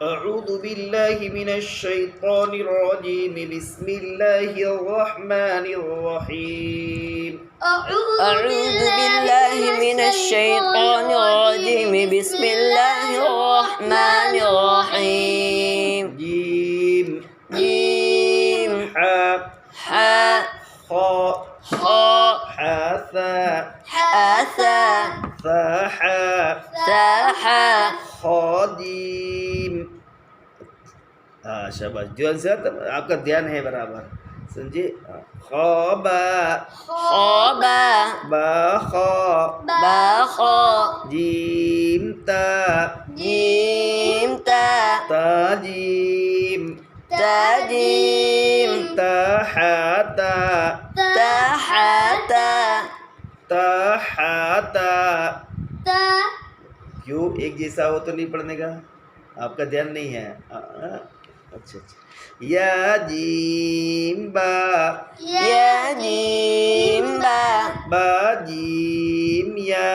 أعوذ بالله من الشيطان الرجيم بسم الله الرحمن الرحيم أعوذ بالله من الشيطان الرجيم بسم الله الرحمن الرحيم جيم جيم حاء حاء خاء خاء حاثاء حاثاء ثاحاء ثاحاء خاديم शाबाश ध्यान से आपका ध्यान है बराबर समझिए खबा خابا बखा باخا जीम ता جيم تاء ताजीम تاجيم तहाता تحتا तहाता क्यों एक जैसा हो तो नहीं पढ़ने का आपका ध्यान नहीं है अच्छा अच्छा या जीम बा يا جيم با बा जीम या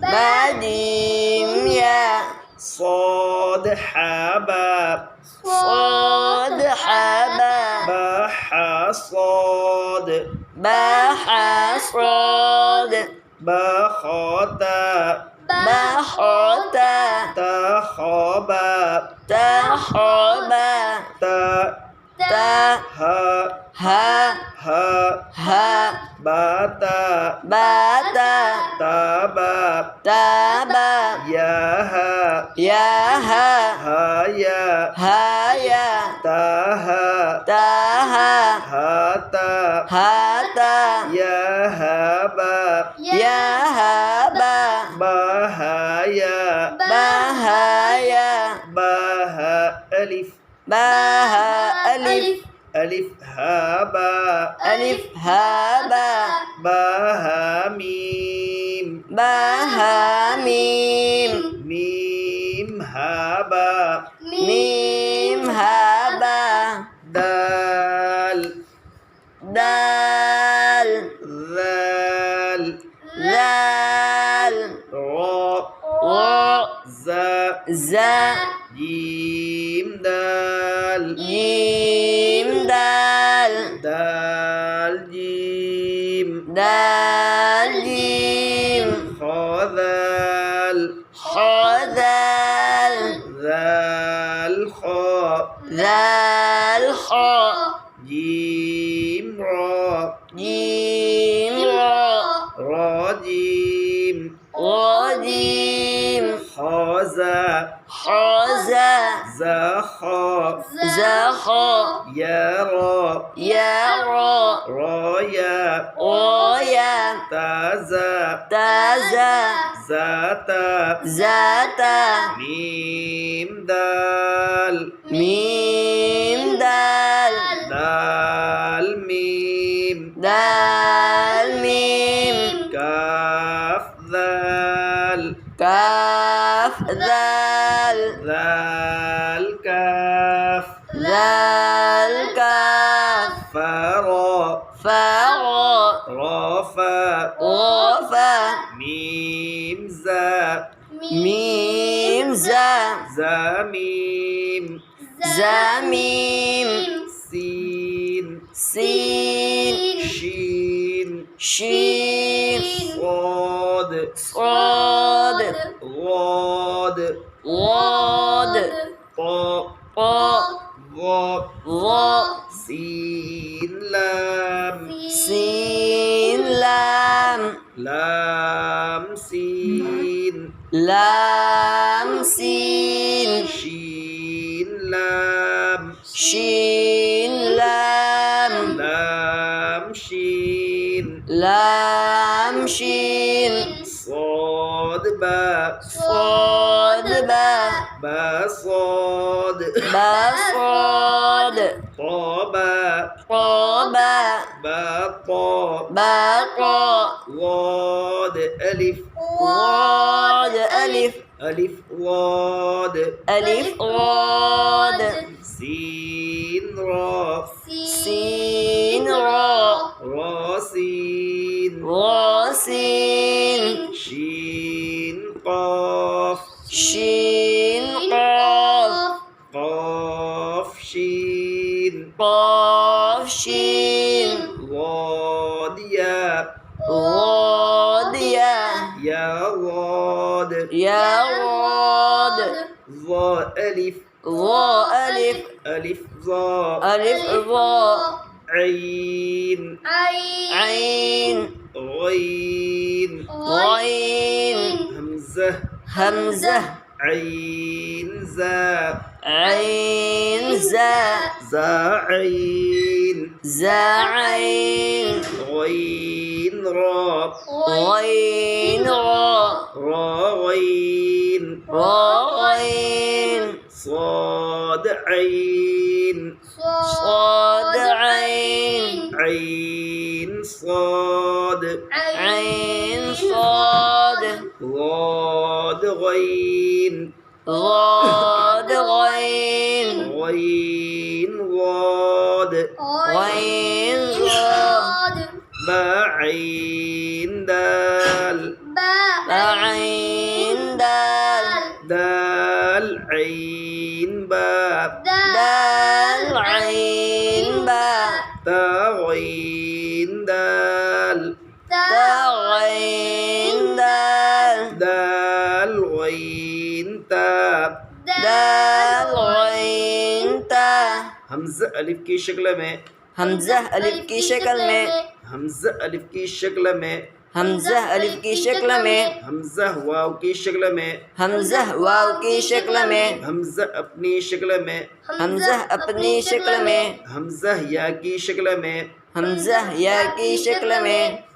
باديم يا صاد حبا صاد حبا بحا صاد باحا صاد بخاتا بخاتا تخابا تخابا تا تا ها ها ها ها باتا باتا تابا تابا ياها ياها هايا هايا تاها تاها هاتا هاتا يا هابا يا هابا بهايا بهايا بها ألف باها ألف ألف هابا ألف هابا بها ميم باها ميم ميم هابا ميم هابا دال دال ذال ذال را را زا زا جيم دال جيم دال دال جيم دال جيم خذال خذال ذال خا ذال خاء جيم را جيم را را جيم رجيم خازا حازا زخا زخا يرى يرى رايا رايا تازا تازا زاتا زاتا ميم دال ميم دال دال ميم دال ميم كاف ذال كاف ذال ذال كاف ذال كاف فرا فرا رافا رفا ميم زا ميم زا زميم زميم سين سين شين شين صاد صاد ضاد ضاد طا طا ظا ظا سين لام سين لام لام سين لام سين شين لام شين لام لام شين لام شين صاد با صاد با با صاد با صاد طا با طا با با طا با طا ضاد ألف ضاد ألف ألف ضاد ألف ضاد سين را سين را را سين را سين شين قاف شين قاف قاف شين ضاد يا ضاد يا يا ضاد يا ضاد ظا ألف ظا ألف ألف ظا ألف ظا عين عين غين غين همزة همزة عين زا عين زا زا عين زا عين غين را غين را را غين را غين صاد عين صاد عين عين صاد عين صاد ضاد غين ضاد غين غين ضاد غين ضاد با عين دال بعين دال دال عين با دال عين با تا غين دال تا غين دال دال غين تا دال غين تا हमज़ा अलिफ की शक्ल में हमज़ा अलिफ की शक्ल में हमज़ा अलिफ की शक्ल में हमज़ा अलिफ की शक्ल में हमज़ा वाव की शक्ल में हमज़ा वाव की शक्ल में हमज़ा अपनी शक्ल में हमज़ा अपनी शक्ल में हमज़ा या की शक्ल में हमज़ा या की शक्ल में